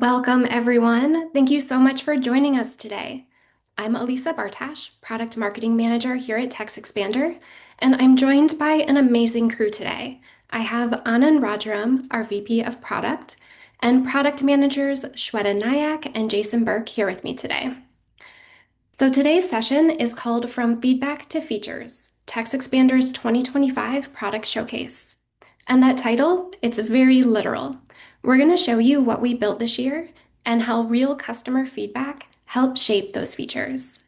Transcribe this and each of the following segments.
Welcome, everyone. Thank you so much for joining us today. I'm Elisa Bartash, Product Marketing Manager here at TextExpander, and I'm joined by an amazing crew today. I have Anand Rajaram, our VP of Product, and Product Managers Shweta Nayak and Jason Burke here with me today. So today's session is called From Feedback to Features, TextExpander's 2025 Product Showcase. And that title, it's very literal. We're going to show you what we built this year and how real customer feedback helped shape those features.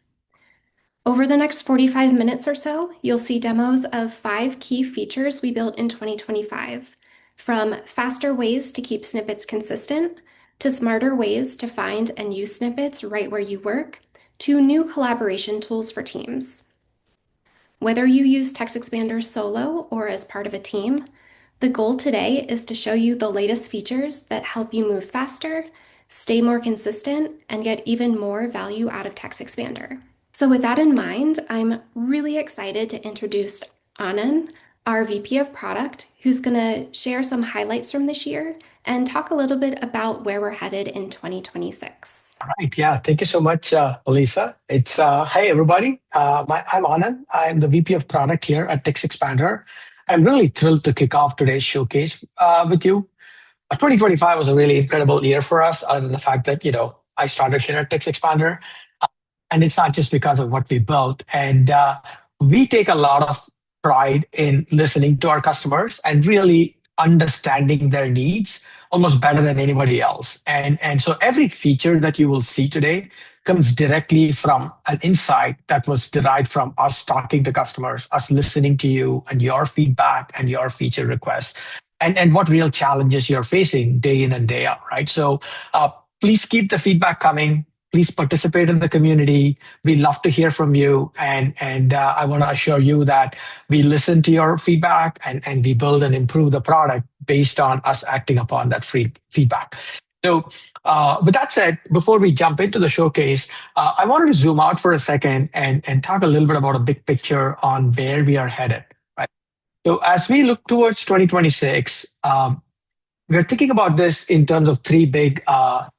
Over the next 45 minutes or so, you'll see demos of 5 key features we built in 2025, from faster ways to keep snippets consistent, to smarter ways to find and use snippets right where you work, to new collaboration tools for teams. Whether you use TextExpander solo or as part of a team, the goal today is to show you the latest features that help you move faster, stay more consistent, and get even more value out of TextExpander. So with that in mind, I'm really excited to introduce Anand, our VP of Product, who's going to share some highlights from this year and talk a little bit about where we're headed in 2026. All right. Yeah. Thank you so much, Elisa. Hey, everybody. I'm Anand. I'm the VP of Product here at TextExpander. I'm really thrilled to kick off today's showcase with you. 2025 was a really incredible year for us, other than the fact that, I started here at TextExpander. And it's not just because of what we built. And we take a lot of pride in listening to our customers and really understanding their needs almost better than anybody else. And so every feature that you will see today comes directly from an insight that was derived from us talking to customers, us listening to you and your feedback and your feature requests, and what real challenges you're facing day in and day out, right? So please keep the feedback coming. Please participate in the community. We love to hear from you. And I want to assure you that we listen to your feedback and we build and improve the product based on us acting upon that free feedback. So with that said, before we jump into the showcase, I wanted to zoom out for a second and talk a little bit about a big picture on where we are headed. Right? So as we look towards 2026, we're thinking about this in terms of 3 big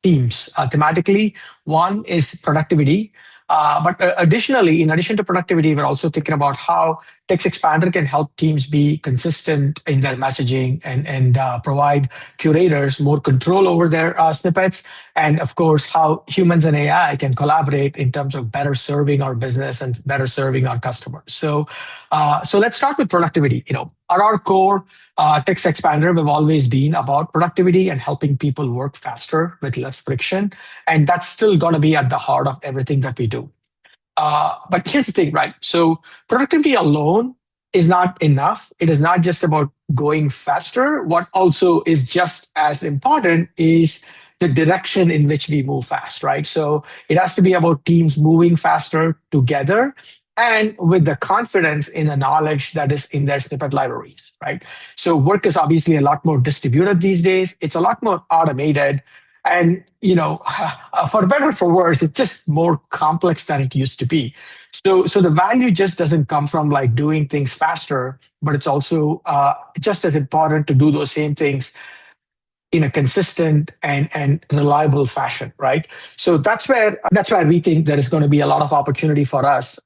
themes thematically. One is productivity. But additionally, in addition to productivity, we're also thinking about how TextExpander can help teams be consistent in their messaging and provide curators more control over their snippets. And of course, how humans and AI can collaborate in terms of better serving our business and better serving our customers. So let's start with productivity. At our core, TextExpander, we've always been about productivity and helping people work faster with less friction. And that's still going to be at the heart of everything that we do. But here's the thing, right? So productivity alone is not enough. It is not just about going faster. What also is just as important is the direction in which we move fast, right? So it has to be about teams moving faster together and with the confidence in the knowledge that is in their snippet libraries, right? So work is obviously a lot more distributed these days. It's a lot more automated. And, for better or for worse, it's just more complex than it used to be. So the value just doesn't come from like doing things faster, but it's also just as important to do those same things in a consistent and reliable fashion, right? So that's where we think there is going to be a lot of opportunity for us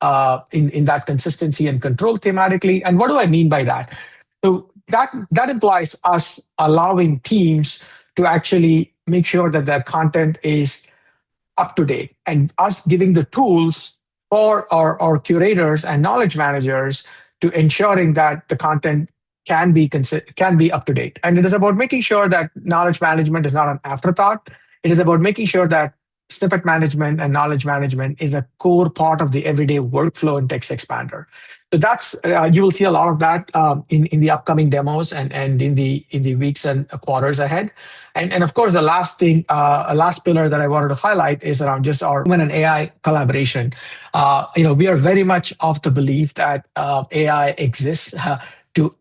in that consistency and control thematically. And what do I mean by that? So that implies us allowing teams to actually make sure that their content is up to date and us giving the tools for our curators and knowledge managers to ensuring that the content can be up to date. And it is about making sure that knowledge management is not an afterthought. It is about making sure that snippet management and knowledge management is a core part of the everyday workflow in TextExpander. So that's you will see a lot of that in the upcoming demos and in the weeks and quarters ahead. And of course, the last pillar that I wanted to highlight is around just our human and AI collaboration. We are very much of the belief that AI exists to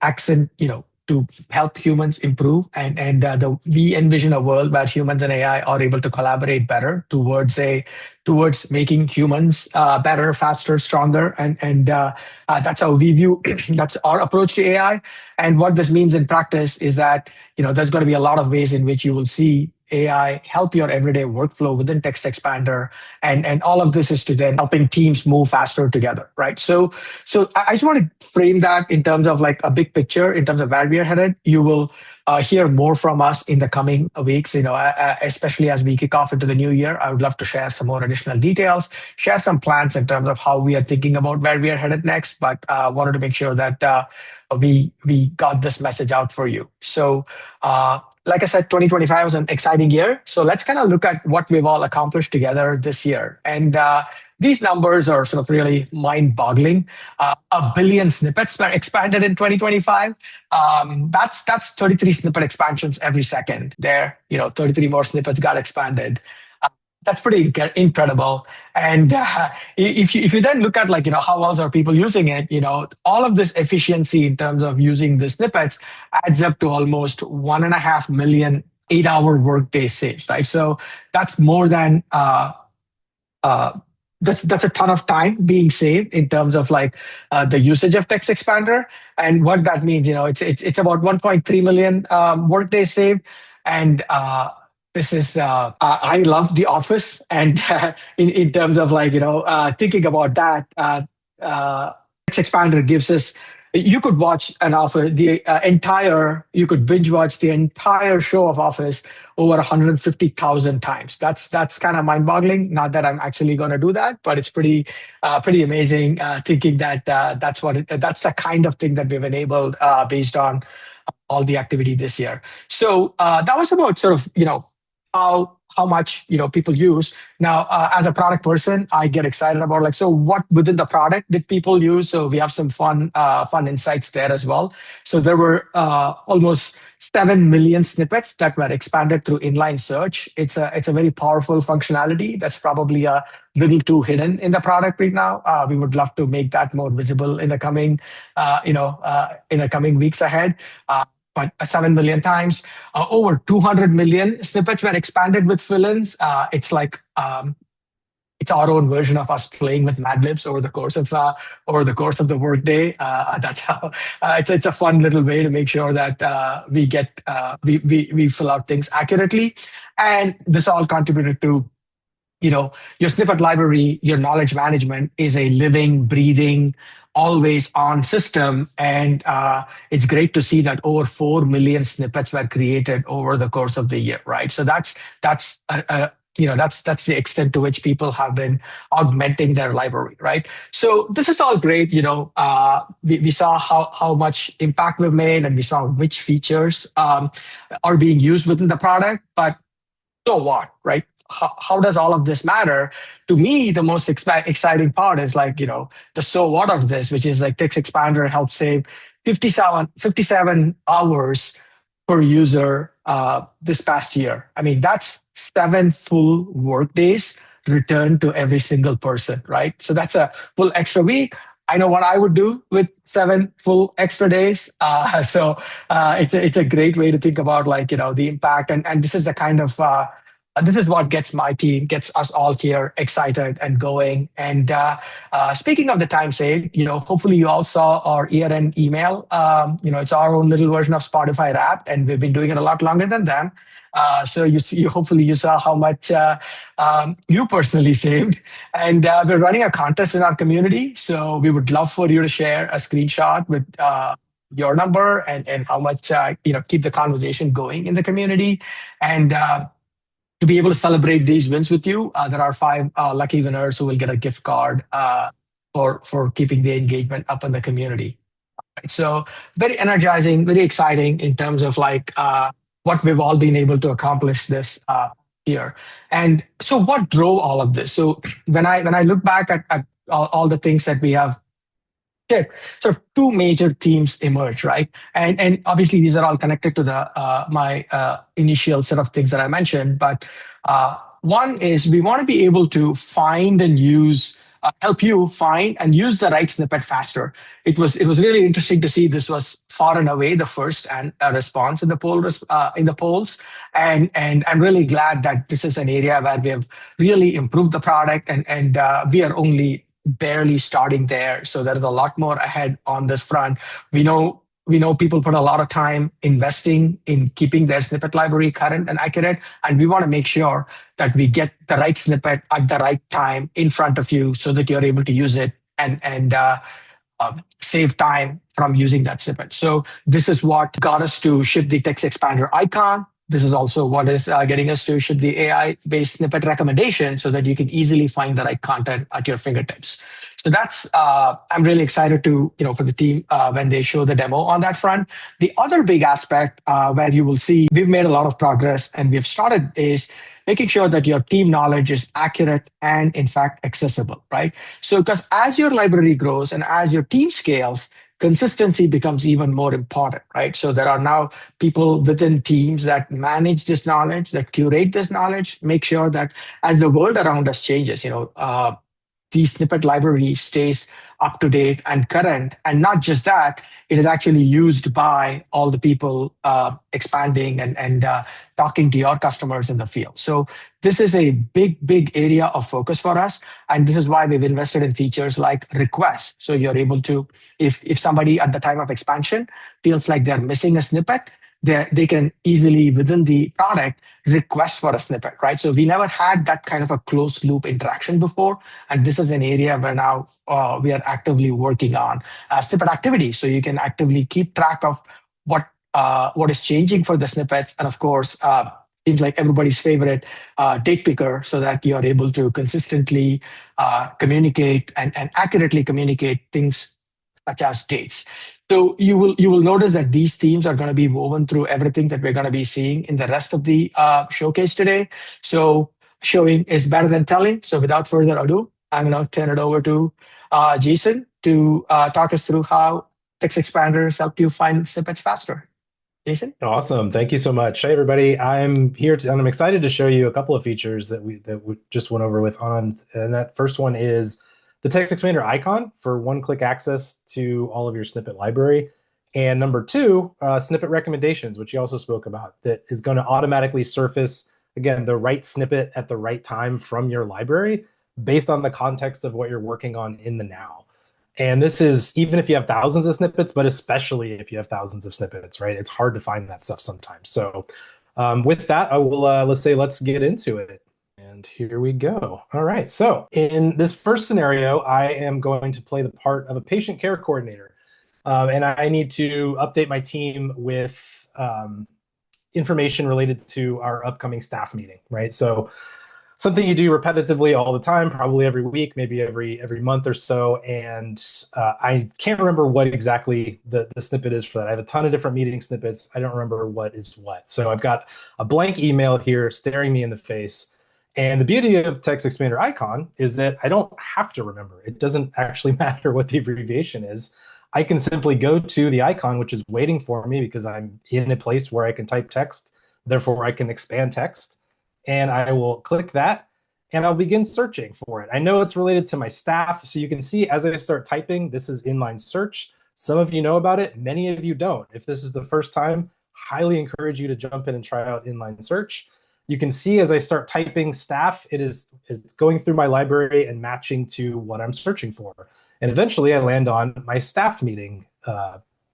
to help humans improve. And we envision a world where humans and AI are able to collaborate better towards making humans better, faster, stronger. And that's how we view, that's our approach to AI. And what this means in practice is that, there's going to be a lot of ways in which you will see AI help your everyday workflow within TextExpander, and all of this is to then helping teams move faster together, right? So I just want to frame that in terms of like a big picture, in terms of where we are headed. You will hear more from us in the coming weeks, especially as we kick off into the new year. I would love to share some more additional details, share some plans in terms of how we are thinking about where we are headed next, but wanted to make sure that we got this message out for you. So, like I said, 2025 was an exciting year. So let's kind of look at what we've all accomplished together this year. And these numbers are sort of really mind-boggling. A billion snippets were expanded in 2025. That's 33 snippet expansions every second. 33 more snippets got expanded. That's pretty incredible. And if you then look at like how else are people using it, all of this efficiency in terms of using the snippets adds up to almost 1.5 million 8-hour workday saves, right? So that's more than uh, that's a ton of time being saved in terms of like the usage of Text Expander. And what that means, it's about 1.3 million workday saved. And this is I love The Office, and in terms of like thinking about that, Text Expander gives us. You could watch an Office, you could binge watch the entire show of Office over 150,000 times. That's kind of mind-boggling. Not that I'm actually going to do that, but it's pretty amazing thinking that that's the kind of thing that we've enabled based on all the activity this year. So that was about sort of how much people use. Now, as a product person, I get excited about like, so what within the product did people use? So we have some fun insights there as well. So there were almost 7 million snippets that were expanded through inline search. It's a very powerful functionality that's probably a little too hidden in the product right now. We would love to make that more visible in the coming weeks ahead. But 7 million times, over 200 million snippets were expanded with fill-ins. It's like it's our own version of us playing with Mad Libs over the course of the workday. That's how it's a fun little way to make sure that we fill out things accurately, and this all contributed to your snippet library. Your knowledge management is a living, breathing, always on system. And it's great to see that over 4 million snippets were created over the course of the year, right? So that's the extent to which people have been augmenting their library, right? So this is all great. We saw how much impact we've made, and we saw which features are being used within the product. But so what, right? How does all of this matter? To me, the most exciting part is like, the so what of this, which is like Text Expander helped save 57 hours per user this past year. I mean, that's 7 full work days returned to every single person, right? So that's a full extra week. I know what I would do with 7 full extra days. It's a great way to think about like, the impact. And this is the kind of this is what gets us all here excited and going. And speaking of the time saved, hopefully you all saw our year-end email. It's our own little version of Spotify Wrapped, and we've been doing it a lot longer than them. So hopefully you saw how much you personally saved. And we're running a contest in our community. So we would love for you to share a screenshot with your number and how much, keep the conversation going in the community. And to be able to celebrate these wins with you, there are 5 lucky winners who will get a gift card for keeping the engagement up in the community. Right? So very energizing, very exciting in terms of like what we've all been able to accomplish this year. And so what drove all of this? So when I look back at all the things that we have shipped, sort of 2 major themes emerge, right? And obviously these are all connected to the my initial set of things that I mentioned. But one is we want to be able to find and use help you find and use the right snippet faster. It was really interesting to see this was far and away the first and response in the polls, and I'm really glad that this is an area where we have really improved the product, and we are only barely starting there. So there is a lot more ahead on this front. We know We know people put a lot of time investing in keeping their snippet library current and accurate, and we want to make sure that we get the right snippet at the right time in front of you so that you're able to use it and save time from using that snippet. So this is what got us to ship the text expander icon. This is also what is getting us to ship the AI-based snippet recommendation so that you can easily find the right content at your fingertips. So that's I'm really excited to for the team when they show the demo on that front. The other big aspect where you will see we've made a lot of progress and we've started is making sure that your team knowledge is accurate and in fact accessible, right? So because as your library grows and as your team scales, consistency becomes even more important, right? So there are now people within teams that manage this knowledge, that curate this knowledge, make sure that as the world around us changes, the snippet library stays up to date and current. And not just that, it is actually used by all the people expanding and talking to your customers in the field. So this is a big area of focus for us. And this is why we've invested in features like requests. So you're able to, if somebody at the time of expansion feels like they're missing a snippet, they can easily within the product request for a snippet, right? So we never had that kind of a closed loop interaction before. And this is an area where now we are actively working on snippet activity. So you can actively keep track of what is changing for the snippets. And of course, seems like everybody's favorite date picker so that you are able to consistently communicate and accurately communicate things such as dates. So you will notice that these themes are going to be woven through everything that we're going to be seeing in the rest of the showcase today. So showing is better than telling. So without further ado, I'm going to turn it over to Jason to talk us through how text expanders help you find snippets faster. Jason? Awesome. Thank you so much. Hey, everybody. I'm here and I'm excited to show you a couple of features that we just went over with on. And that first one is the text expander icon for one-click access to all of your snippet library. And number two, snippet recommendations, which you also spoke about, that is going to automatically surface, again, the right snippet at the right time from your library based on the context of what you're working on in the now. And this is even if you have thousands of snippets, but especially if you have thousands of snippets, right? It's hard to find that stuff sometimes. So with that, I will, let's get into it. And here we go. All right. So in this first scenario, I am going to play the part of a patient care coordinator. And I need to update my team with information related to our upcoming staff meeting, right? So something you do repetitively all the time, probably every week, maybe every month or so. And I can't remember what exactly the snippet is for that. I have a ton of different meeting snippets. I don't remember what is what. So I've got a blank email here staring me in the face. And the beauty of Text Expander icon is that I don't have to remember. It doesn't actually matter what the abbreviation is. I can simply go to the icon, which is waiting for me because I'm in a place where I can type text. Therefore, I can expand text. And I will click that and I'll begin searching for it. I know it's related to my staff. So you can see as I start typing, this is inline search. Some of you know about it. Many of you don't. If this is the first time, highly encourage you to jump in and try out inline search. You can see as I start typing staff, it's going through my library and matching to what I'm searching for. And eventually I land on my staff meeting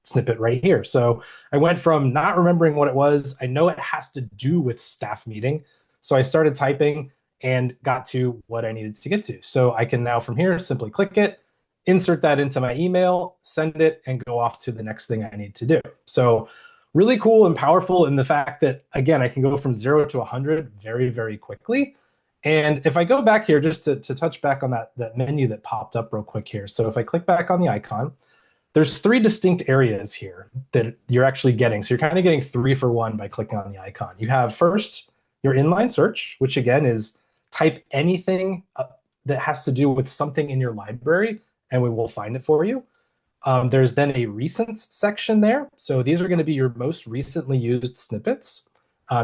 snippet right here. So I went from not remembering what it was. I know it has to do with staff meeting. So I started typing and got to what I needed to get to. So I can now from here simply click it, insert that into my email, send it, and go off to the next thing I need to do. So really cool and powerful in the fact that, again, I can go from 0 to 100 very, very quickly. And if I go back here, just to touch back on that menu that popped up real quick here. So if I click back on the icon, there's 3 distinct areas here that you're actually getting. So you're kind of getting 3 for 1 by clicking on the icon. You have first your inline search, which again is type anything that has to do with something in your library, and we will find it for you. There's then a recents section there. So these are going to be your most recently used snippets.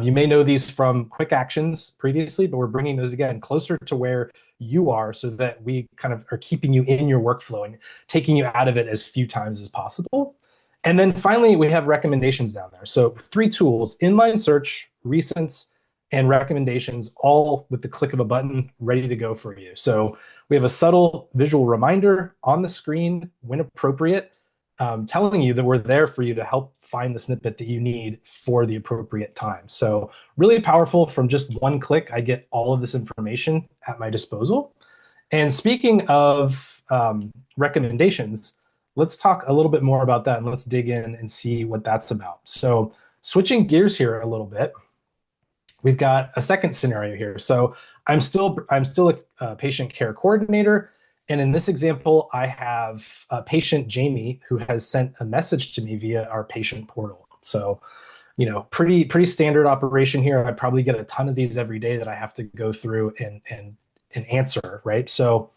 You may know these from quick actions previously, but we're bringing those again closer to where you are so that we kind of are keeping you in your workflow and taking you out of it as few times as possible. And then finally, we have recommendations down there. So 3 tools, inline search, recents, and recommendations, all with the click of a button ready to go for you. So we have a subtle visual reminder on the screen when appropriate telling you that we're there for you to help find the snippet that you need for the appropriate time. So really powerful. From just one click, I get all of this information at my disposal. And speaking of recommendations, let's talk a little bit more about that and let's dig in and see what that's about. So switching gears here a little bit, we've got a second scenario here. So I'm still a patient care coordinator. And in this example, I have patient Jamie who has sent a message to me via our patient portal. So, pretty standard operation here. I probably get a ton of these every day that I have to go through and answer, right? So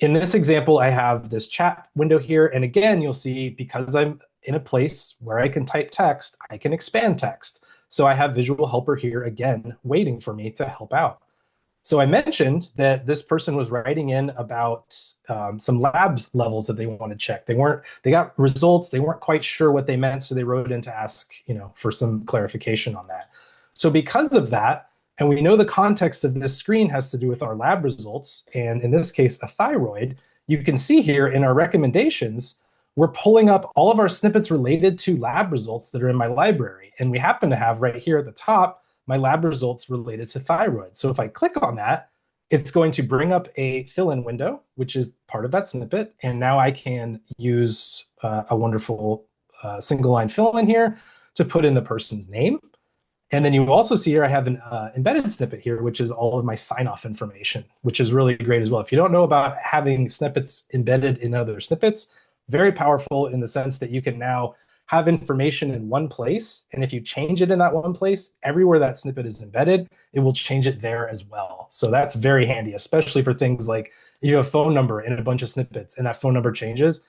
in this example, I have this chat window here. And again, you'll see because I'm in a place where I can type text, I can expand text. So I have visual helper here again, waiting for me to help out. So I mentioned that this person was writing in about some lab levels that they want to check. They got results. They weren't quite sure what they meant. So they wrote in to ask, for some clarification on that. So because of that, and we know the context of this screen has to do with our lab results, and in this case, a thyroid, you can see here in our recommendations, we're pulling up all of our snippets related to lab results that are in my library. And we happen to have right here at the top, my lab results related to thyroid. So if I click on that, it's going to bring up a fill-in window, which is part of that snippet. And now I can use a wonderful single line fill-in here to put in the person's name. And then you also see here, I have an embedded snippet here, which is all of my sign-off information, which is really great as well. If you don't know about having snippets embedded in other snippets, very powerful in the sense that you can now have information in one place. And if you change it in that one place, everywhere that snippet is embedded, it will change it there as well. So that's very handy, especially for things like you have a phone number in a bunch of snippets and that phone number change it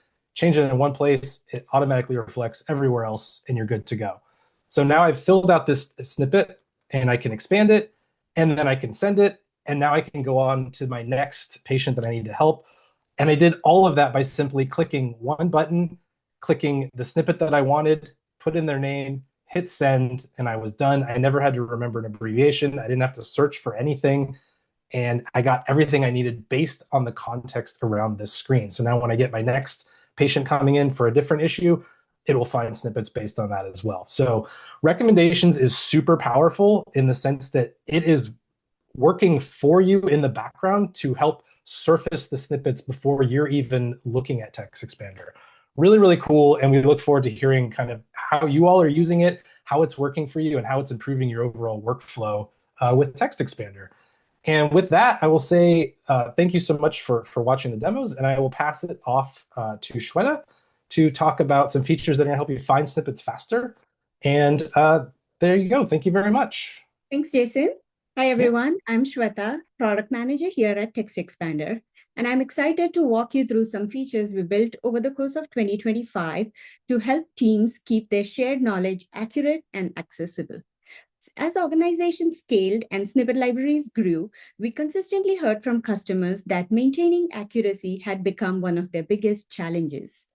in one place, it automatically reflects everywhere else and you're good to go. So now I've filled out this snippet and I can expand it and then I can send it. And now I can go on to my next patient that I need to help. And I did all of that by simply clicking one button, clicking the snippet that I wanted, put in their name, hit send, and I was done. I never had to remember an abbreviation. I didn't have to search for anything. And I got everything I needed based on the context around this screen. So now when I get my next patient coming in for a different issue, it will find snippets based on that as well. So recommendations is super powerful in the sense that it is working for you in the background to help surface the snippets before you're even looking at TextExpander. Really, really cool. And we look forward to hearing kind of how you all are using it, how it's working for you, and how it's improving your overall workflow with TextExpander. And with that, I will say thank you so much for watching the demos, and I will pass it off to Shweta to talk about some features that are going to help you find snippets faster. And there you go. Thank you very much. Thanks, Jason. Hi, everyone. I'm Shweta, product manager here at TextExpander, and I'm excited to walk you through some features we built over the course of 2025 to help teams keep their shared knowledge accurate and accessible. As organizations scaled and snippet libraries grew, we consistently heard from customers that maintaining accuracy had become one of their biggest challenges.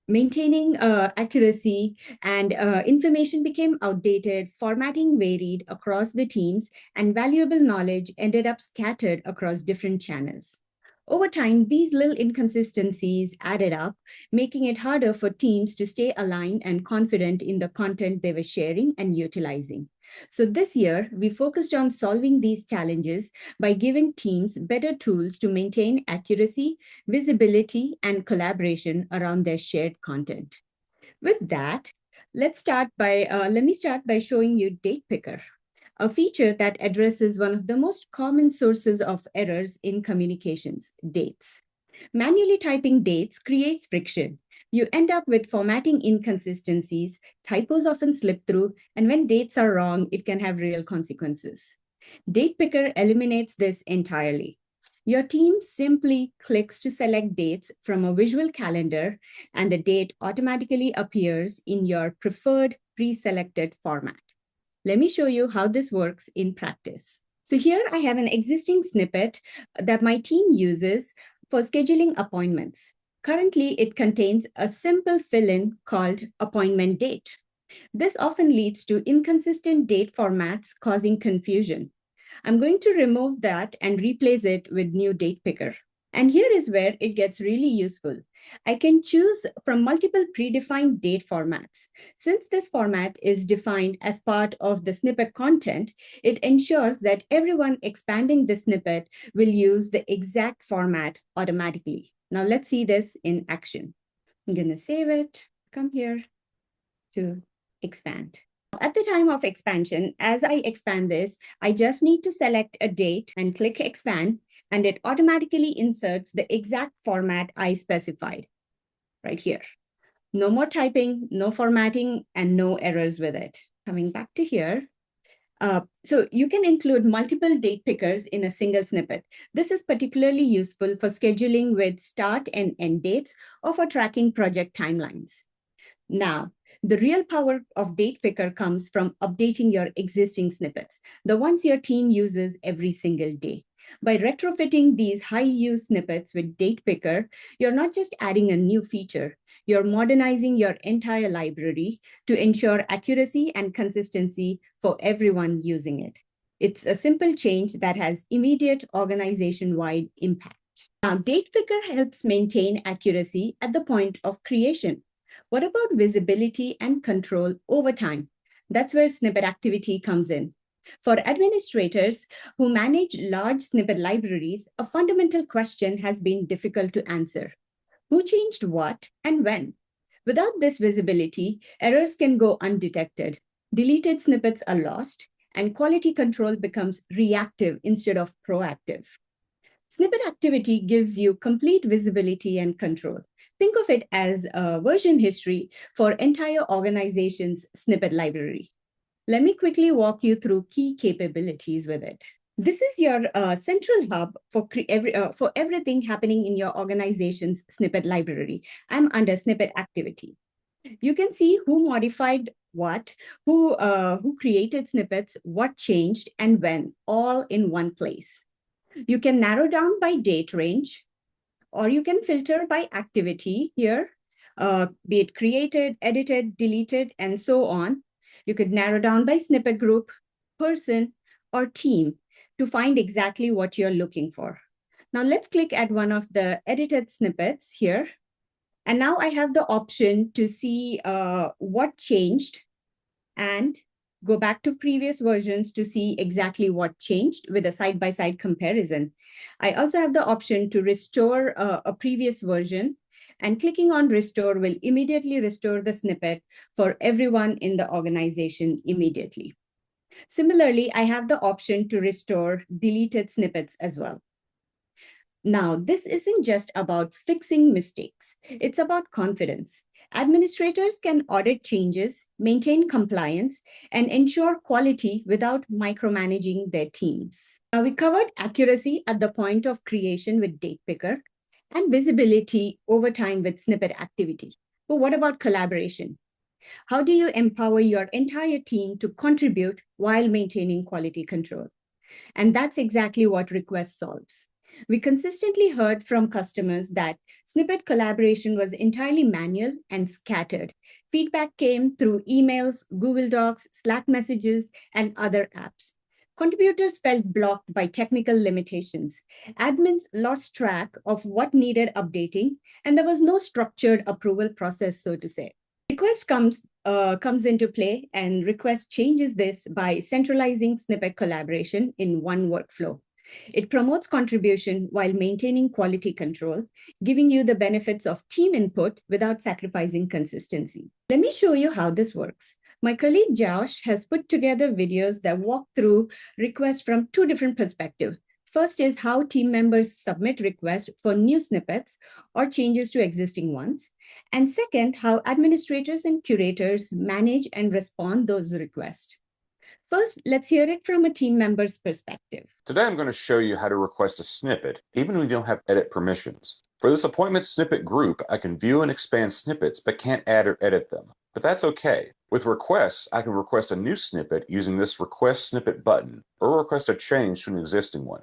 Maintaining accuracy and information became outdated, formatting varied across the teams, and valuable knowledge ended up scattered across different channels. Over time, these little inconsistencies added up, making it harder for teams to stay aligned and confident in the content they were sharing and utilizing. So this year, we focused on solving these challenges by giving teams better tools to maintain accuracy, visibility, and collaboration around their shared content. With that, let me start by showing you Date Picker, a feature that addresses one of the most common sources of errors in communications, dates. Manually typing dates creates friction. You end up with formatting inconsistencies, typos often slip through, and when dates are wrong, it can have real consequences. Date Picker eliminates this entirely. Your team simply clicks to select dates from a visual calendar, and the date automatically appears in your preferred pre-selected format. Let me show you how this works in practice. So here I have an existing snippet that my team uses for scheduling appointments. Currently, it contains a simple fill-in called appointment date. This often leads to inconsistent date formats causing confusion. I'm going to remove that and replace it with new Date Picker. And here is where it gets really useful. I can choose from multiple predefined date formats. Since this format is defined as part of the snippet content, it ensures that everyone expanding the snippet will use the exact format automatically. Now let's see this in action. I'm going to save it, come here to expand. At the time of expansion, as I expand this, I just need to select a date and click expand, and it automatically inserts the exact format I specified right here. No more typing, no formatting, and no errors with it. Coming back to here. So you can include multiple date pickers in a single snippet. This is particularly useful for scheduling with start and end dates or for tracking project timelines. Now, the real power of Date Picker comes from updating your existing snippets, the ones your team uses every single day. By retrofitting these high-use snippets with Date Picker, you're not just adding a new feature, you're modernizing your entire library to ensure accuracy and consistency for everyone using it. It's a simple change that has immediate organization-wide impact. Now, Date Picker helps maintain accuracy at the point of creation. What about visibility and control over time? That's where snippet activity comes in. For administrators who manage large snippet libraries, a fundamental question has been difficult to answer. Who changed what and when? Without this visibility, errors can go undetected. Deleted snippets are lost, and quality control becomes reactive instead of proactive. Snippet activity gives you complete visibility and control. Think of it as a version history for entire organization's snippet library. Let me quickly walk you through key capabilities with it. This is your central hub for everything happening in your organization's snippet library. I'm under snippet activity. You can see who modified what, who created snippets, what changed, and when, all in one place. You can narrow down by date range, or you can filter by activity here, be it created, edited, deleted, and so on. You could narrow down by snippet group, person, or team to find exactly what you're looking for. Now let's click at one of the edited snippets here. And now I have the option to see what changed and go back to previous versions to see exactly what changed with a side-by-side comparison. I also have the option to restore a previous version, and clicking on restore will immediately restore the snippet for everyone in the organization immediately. Similarly, I have the option to restore deleted snippets as well. Now, this isn't just about fixing mistakes. It's about confidence. Administrators can audit changes, maintain compliance, and ensure quality without micromanaging their teams. Now, we covered accuracy at the point of creation with Date Picker and visibility over time with snippet activity. But what about collaboration? How do you empower your entire team to contribute while maintaining quality control? And that's exactly what Request solves. We consistently heard from customers that snippet collaboration was entirely manual and scattered. Feedback came through emails, Google Docs, Slack messages, and other apps. Contributors felt blocked by technical limitations. Admins lost track of what needed updating, and there was no structured approval process, so to say. Request comes into play, and Request changes this by centralizing snippet collaboration in one workflow. It promotes contribution while maintaining quality control, giving you the benefits of team input without sacrificing consistency. Let me show you how this works. My colleague Josh has put together videos that walk through requests from two different perspectives. First is how team members submit requests for new snippets or changes to existing ones. And second, how administrators and curators manage and respond those requests. First, let's hear it from a team member's perspective. Today I'm going to show you how to request a snippet, even when you don't have edit permissions. For this appointment snippet group, I can view and expand snippets, but can't add or edit them. But that's okay. With requests, I can request a new snippet using this request snippet button, or request a change to an existing one.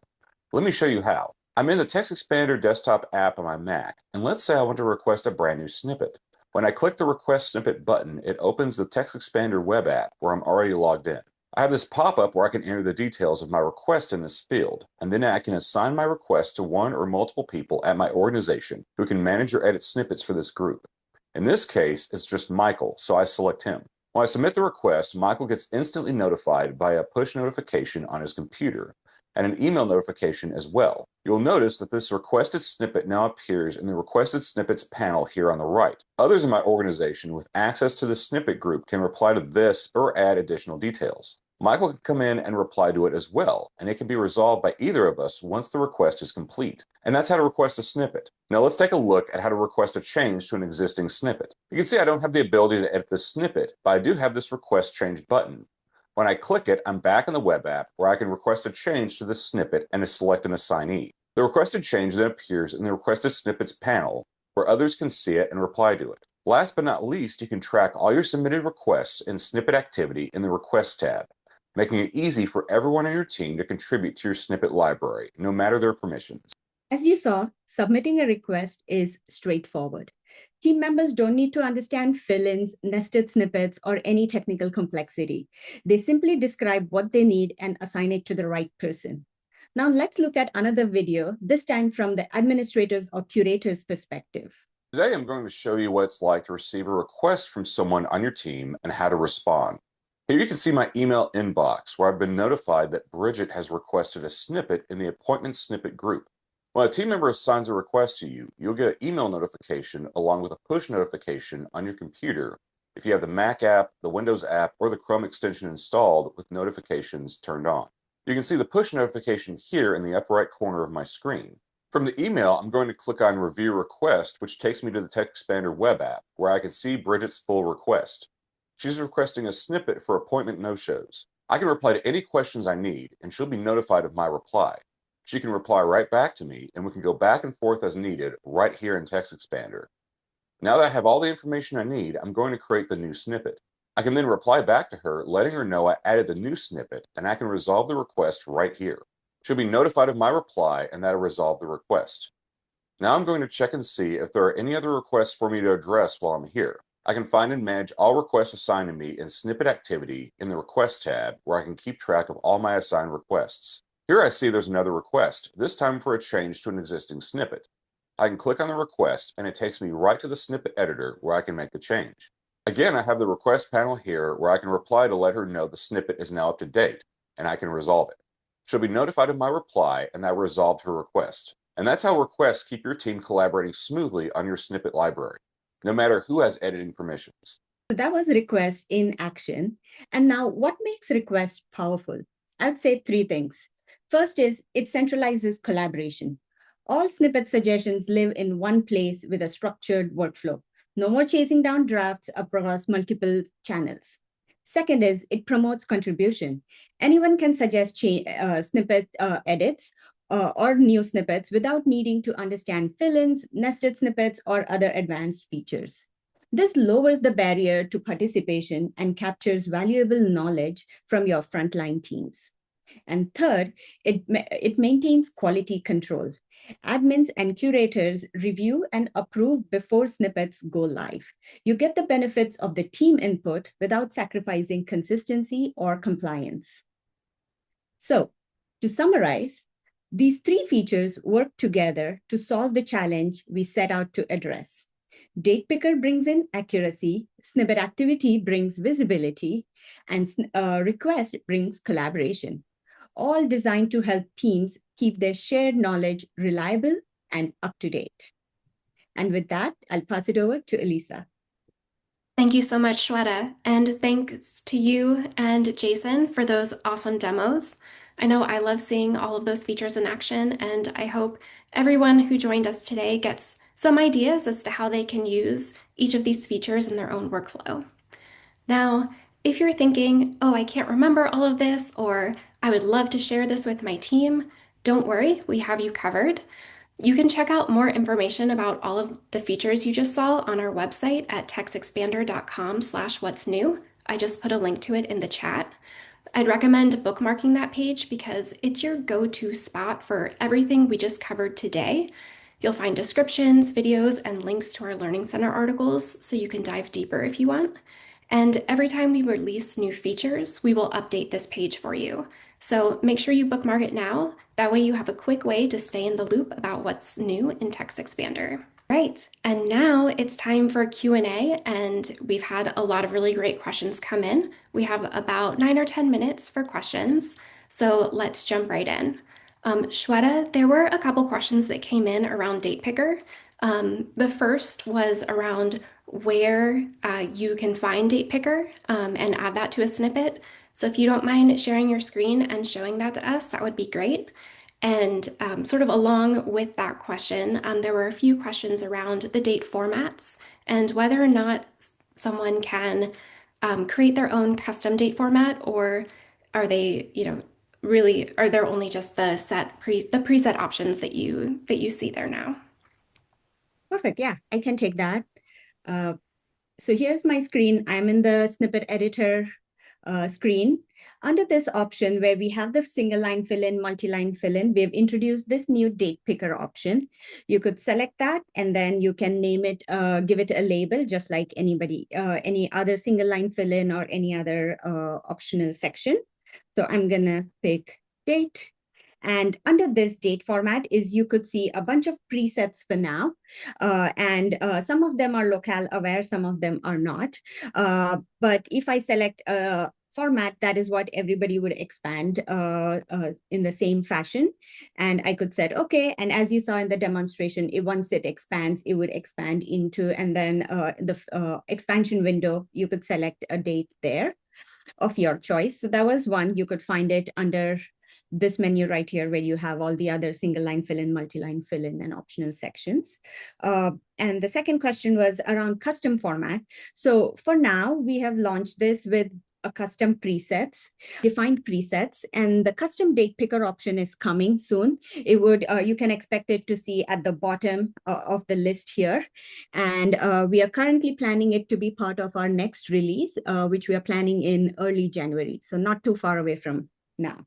Let me show you how. I'm in the TextExpander desktop app on my Mac, and let's say I want to request a brand new snippet. When I click the request snippet button, it opens the TextExpander web app where I'm already logged in. I have this pop-up where I can enter the details of my request in this field, and then I can assign my request to one or multiple people at my organization who can manage or edit snippets for this group. In this case, it's just Michael, so I select him. When I submit the request, Michael gets instantly notified via a push notification on his computer and an email notification as well. You'll notice that this requested snippet now appears in the requested snippets panel here on the right. Others in my organization with access to the snippet group can reply to this or add additional details. Michael can come in and reply to it as well, and it can be resolved by either of us once the request is complete. And that's how to request a snippet. Now let's take a look at how to request a change to an existing snippet. You can see I don't have the ability to edit the snippet, but I do have this request change button. When I click it, I'm back in the web app where I can request a change to the snippet and select an assignee. The requested change then appears in the requested snippets panel where others can see it and reply to it. Last but not least, you can track all your submitted requests and snippet activity in the Request tab, making it easy for everyone on your team to contribute to your snippet library, no matter their permissions. As you saw, submitting a request is straightforward. Team members don't need to understand fill-ins, nested snippets, or any technical complexity. They simply describe what they need and assign it to the right person. Now let's look at another video, this time from the administrator's or curator's perspective. Today, I'm going to show you what it's like to receive a request from someone on your team and how to respond. Here you can see my email inbox where I've been notified that Bridget has requested a snippet in the appointment snippet group. When a team member assigns a request to you, you'll get an email notification along with a push notification on your computer if you have the Mac app, the Windows app, or the Chrome extension installed with notifications turned on. You can see the push notification here in the upper right corner of my screen. From the email, I'm going to click on Review Request, which takes me to the TextExpander web app where I can see Bridget's full request. She's requesting a snippet for appointment no-shows. I can reply to any questions I need, and she'll be notified of my reply. She can reply right back to me, and we can go back and forth as needed right here in TextExpander. Now that I have all the information I need, I'm going to create the new snippet. I can then reply back to her, letting her know I added the new snippet, and I can resolve the request right here. She'll be notified of my reply, and that'll resolve the request. Now I'm going to check and see if there are any other requests for me to address while I'm here. I can find and manage all requests assigned to me in Snippet Activity in the Request tab, where I can keep track of all my assigned requests. Here I see there's another request, this time for a change to an existing snippet. I can click on the request, and it takes me right to the snippet editor where I can make the change. Again, I have the request panel here where I can reply to let her know the snippet is now up to date, and I can resolve it. She'll be notified of my reply, and that resolved her request. And that's how requests keep your team collaborating smoothly on your snippet library, no matter who has editing permissions. So that was request in action. And now what makes request powerful? I'd say three things. First is it centralizes collaboration. All snippet suggestions live in one place with a structured workflow. No more chasing down drafts across multiple channels. Second is it promotes contribution. Anyone can suggest snippet edits or new snippets without needing to understand fill-ins, nested snippets, or other advanced features. This lowers the barrier to participation and captures valuable knowledge from your frontline teams. And third, it maintains quality control. Admins and curators review and approve before snippets go live. You get the benefits of the team input without sacrificing consistency or compliance. So, to summarize, these three features work together to solve the challenge we set out to address. Date Picker brings in accuracy, Snippet Activity brings visibility, and Request brings collaboration, all designed to help teams keep their shared knowledge reliable and up to date. And with that, I'll pass it over to Elisa. Thank you so much, Shweta, and thanks to you and Jason for those awesome demos. I know I love seeing all of those features in action, and I hope everyone who joined us today gets some ideas as to how they can use each of these features in their own workflow. Now, if you're thinking, oh, I can't remember all of this, or I would love to share this with my team, don't worry, we have you covered. You can check out more information about all of the features you just saw on our website at textexpander.com/what's new. I just put a link to it in the chat. I'd recommend bookmarking that page because it's your go-to spot for everything we just covered today. You'll find descriptions, videos, and links to our Learning Center articles so you can dive deeper if you want. And every time we release new features, we will update this page for you. So make sure you bookmark it now. That way you have a quick way to stay in the loop about what's new in TextExpander. Right, and now it's time for Q&A, and we've had a lot of really great questions come in. We have about 9 or 10 minutes for questions, so let's jump right in. Shweta, there were a couple questions that came in around Date Picker. The first was around where you can find Date Picker and add that to a snippet. So if you don't mind sharing your screen and showing that to us, that would be great. And sort of along with that question, there were a few questions around the date formats and whether or not someone can create their own custom date format, or are they, really are there only just the preset options that you see there now? Perfect. Yeah, I can take that. So here's my screen. I'm in the snippet editor screen. Under this option where we have the single line fill-in, multi-line fill-in, we've introduced this new date picker option. You could select that and then you can name it, give it a label, just like any other single line fill-in or any other optional section. So I'm gonna pick date. And under this date format is you could see a bunch of presets for now. And some of them are locale aware, some of them are not. But if I select a format, that is what everybody would expand in the same fashion. And I could set, okay, and as you saw in the demonstration, once it expands, it would expand into, and then the expansion window, you could select a date there of your choice. So that was one. You could find it under this menu right here where you have all the other single line fill-in, multi-line fill-in, and optional sections. And the second question was around custom format. So for now, we have launched this with a custom presets, defined presets, and the custom date picker option is coming soon. It would, you can expect it to see at the bottom of the list here. And we are currently planning it to be part of our next release, which we are planning in early January. So not too far away from now.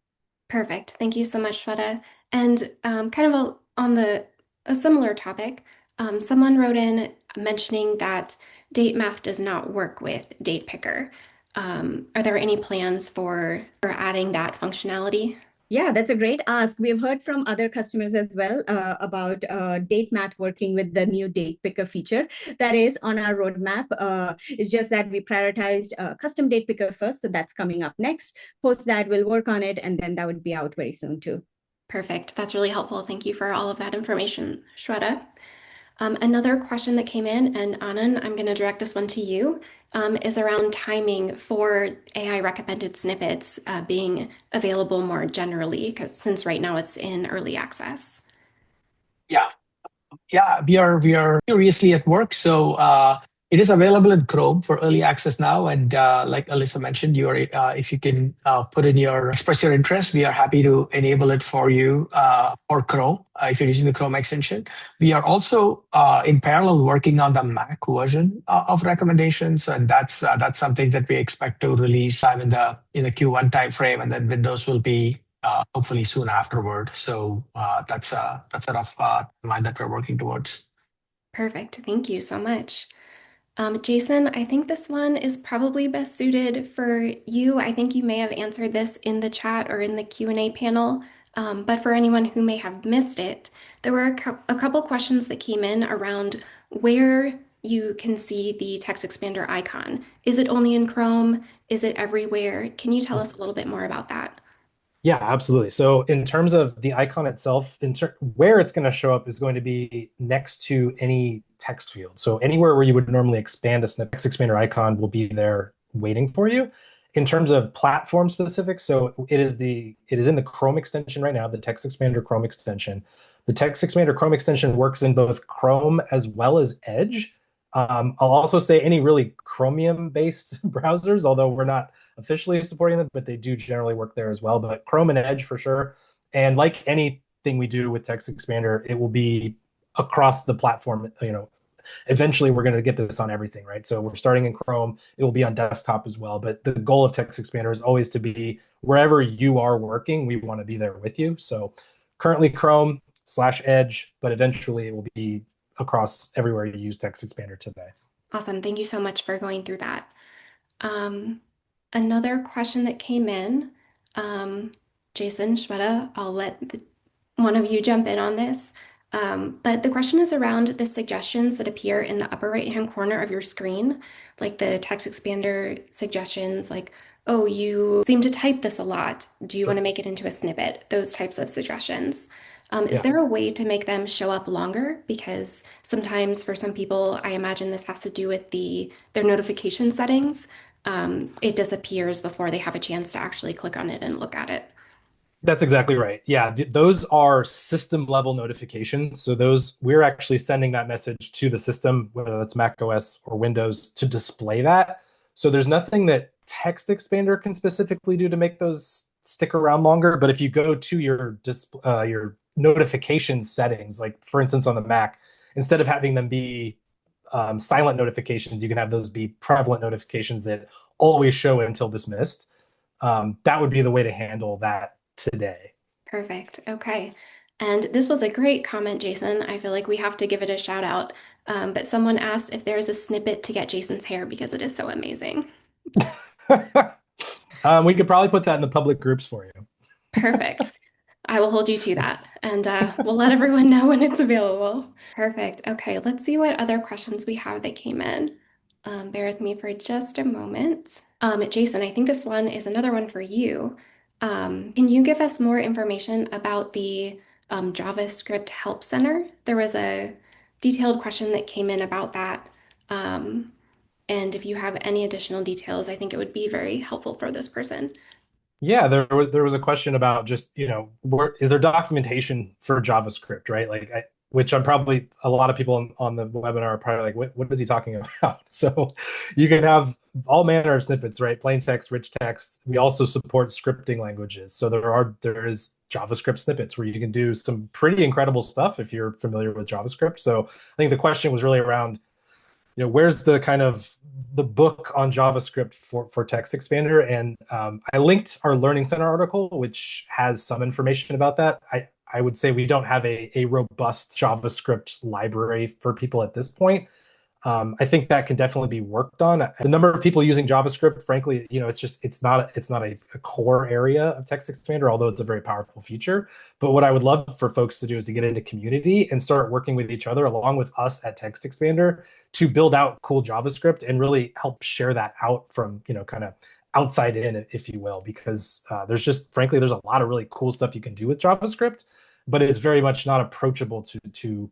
Perfect. Thank you so much, Shweta. And kind of on a similar topic, someone wrote in mentioning that date math does not work with Date Picker. Are there any plans for adding that functionality? Yeah, that's a great ask. We've heard from other customers as well about date math working with the new date picker feature that is on our roadmap. It's just that we prioritized custom date picker first, so that's coming up next. Post that, we'll work on it, and then that would be out very soon too. Perfect. That's really helpful. Thank you for all of that information, Shweta. Another question that came in, and Anand, I'm going to direct this one to you, is around timing for AI recommended snippets being available more generally, because since right now it's in early access. Yeah, yeah, we are seriously at work. So it is available in Chrome for early access now. And like Alyssa mentioned, if you can express your interest, we are happy to enable it for you for Chrome if you're using the Chrome extension. We are also in parallel working on the Mac version of recommendations, and that's something that we expect to release in the Q1 timeframe, and then Windows will be hopefully soon afterward. So that's a rough line that we're working towards. Perfect. Thank you so much. Jason, I think this one is probably best suited for you. I think you may have answered this in the chat or in the Q&A panel, but for anyone who may have missed it, there were a couple questions that came in around where you can see the TextExpander icon. Is it only in Chrome? Is it everywhere? Can you tell us a little bit more about that? Yeah, absolutely. So in terms of the icon itself, where it's going to show up is going to be next to any text field. So anywhere where you would normally expand a snippet, TextExpander icon will be there waiting for you. In terms of platform specific, so it is in the Chrome extension right now, the TextExpander Chrome extension. The TextExpander Chrome extension works in both Chrome as well as Edge. I'll also say any really Chromium-based browsers, although we're not officially supporting them, but they do generally work there as well. But Chrome and Edge for sure. And like anything we do with TextExpander, it will be across the platform. Eventually we're going to get this on everything, right? So we're starting in Chrome. It will be on desktop as well. But the goal of TextExpander is always to be wherever you are working, we want to be there with you. So currently Chrome/Edge, but eventually it will be across everywhere you use TextExpander today. Awesome. Thank you so much for going through that. Um, Another question that came in, um, Jason, Shweta, I'll let one of you jump in on this. But the question is around the suggestions that appear in the upper right-hand corner of your screen, like the text expander suggestions, like, oh, you seem to type this a lot. Do you want Sure. to make it into a snippet? Those types of suggestions. Is Yeah. there a way to make them show up longer? Because sometimes for some people, I imagine this has to do with their notification settings. It disappears before they have a chance to actually click on it and look at it. That's exactly right. Yeah, those are system level notifications. So those we're actually sending that message to the system, whether that's Mac OS or Windows, to display that. So there's nothing that TextExpander can specifically do to make those stick around longer. But if you go to your notification settings, like for instance on the Mac, instead of having them be silent notifications, you can have those be prevalent notifications that always show until dismissed. That would be the way to handle that today. Perfect. Okay. And this was a great comment, Jason. I feel like we have to give it a shout out. But someone asked if there is a snippet to get Jason's hair because it is so amazing. We could probably put that in the public groups for you. Perfect. I will hold you to that, and we'll let everyone know when it's available. Perfect. Okay, let's see what other questions we have that came in. Bear with me for just a moment. Jason, I think this one is another one for you. Can you give us more information about the JavaScript Help Center? There was a detailed question that came in about that. Um, and if you have any additional details, I think it would be very helpful for this person. Yeah, there was a question about just, is there documentation for JavaScript, right? Which I'm probably a lot of people on the webinar are probably like, what is he talking about? So you can have all manner of snippets, right? Plain text, rich text. We also support scripting languages. So there is JavaScript snippets where you can do some pretty incredible stuff if you're familiar with JavaScript. So I think the question was really around, where's the kind of the book on JavaScript for TextExpander? And I linked our Learning Center article, which has some information about that. I would say we don't have a robust JavaScript library for people at this point. I think that can definitely be worked on. The number of people using JavaScript, frankly, it's not a core area of TextExpander, although it's a very powerful feature. But what I would love for folks to do is to get into community and start working with each other along with us at TextExpander to build out cool JavaScript and really help share that out from, kind of outside in, if you will, because there's a lot of really cool stuff you can do with JavaScript, but it's very much not approachable to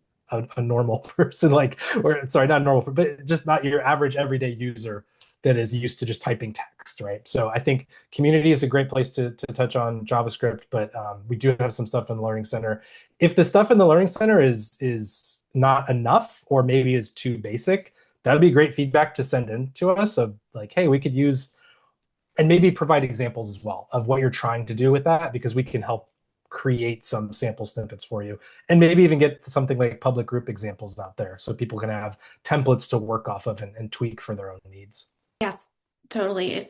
a normal person, or sorry, not normal, but just not your average everyday user that is used to just typing text, right? So I think community is a great place to touch on JavaScript, but we do have some stuff in the Learning Center. If the stuff in the Learning Center is not enough or maybe is too basic, that would be great feedback to send in to us of like, hey, we could use, and maybe provide examples as well of what you're trying to do with that, because we can help create some sample snippets for you, and maybe even get something like public group examples out there so people can have templates to work off of and tweak for their own needs. Yes, totally. If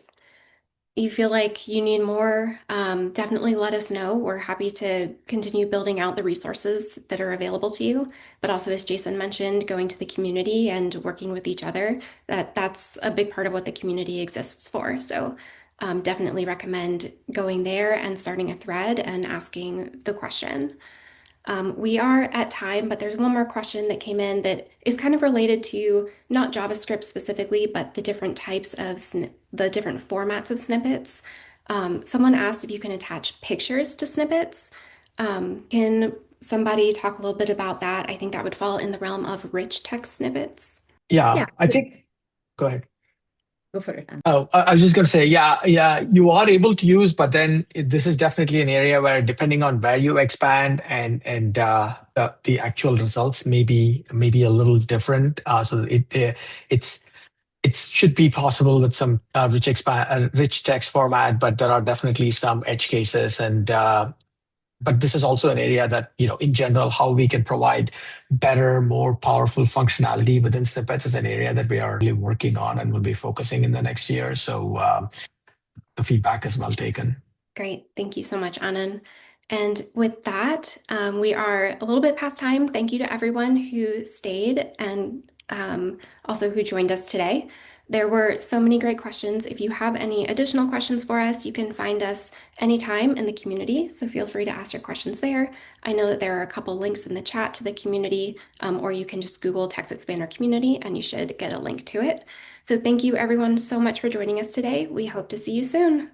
you feel like you need more, definitely let us know. We're happy to continue building out the resources that are available to you. But also, as Jason mentioned, going to the community and working with each other, that's a big part of what the community exists for. So definitely recommend going there and starting a thread and asking the question. We are at time, but there's one more question that came in that is kind of related to not JavaScript specifically, but the different types of the different formats of snippets. Someone asked if you can attach pictures to snippets. Can somebody talk a little bit about that? I think that would fall in the realm of rich text snippets. Yeah, Yeah, I think, go ahead. go for it. Oh, I was just going to say, yeah, you are able to use, but then this is definitely an area where, depending on where you expand and the actual results may be a little different. So it should be possible with some rich text format, but there are definitely some edge cases, and but this is also an area that, in general, how we can provide better, more powerful functionality within snippets is an area that we are really working on and will be focusing in the next year. So the feedback is well taken. Great. Thank you so much, Anand. And with that, we are a little bit past time. Thank you to everyone who stayed and also who joined us today. There were so many great questions. If you have any additional questions for us, you can find us anytime in the community, so feel free to ask your questions there. I know that there are a couple links in the chat to the community, or you can just Google TextExpander community and you should get a link to it. So thank you everyone so much for joining us today. We hope to see you soon.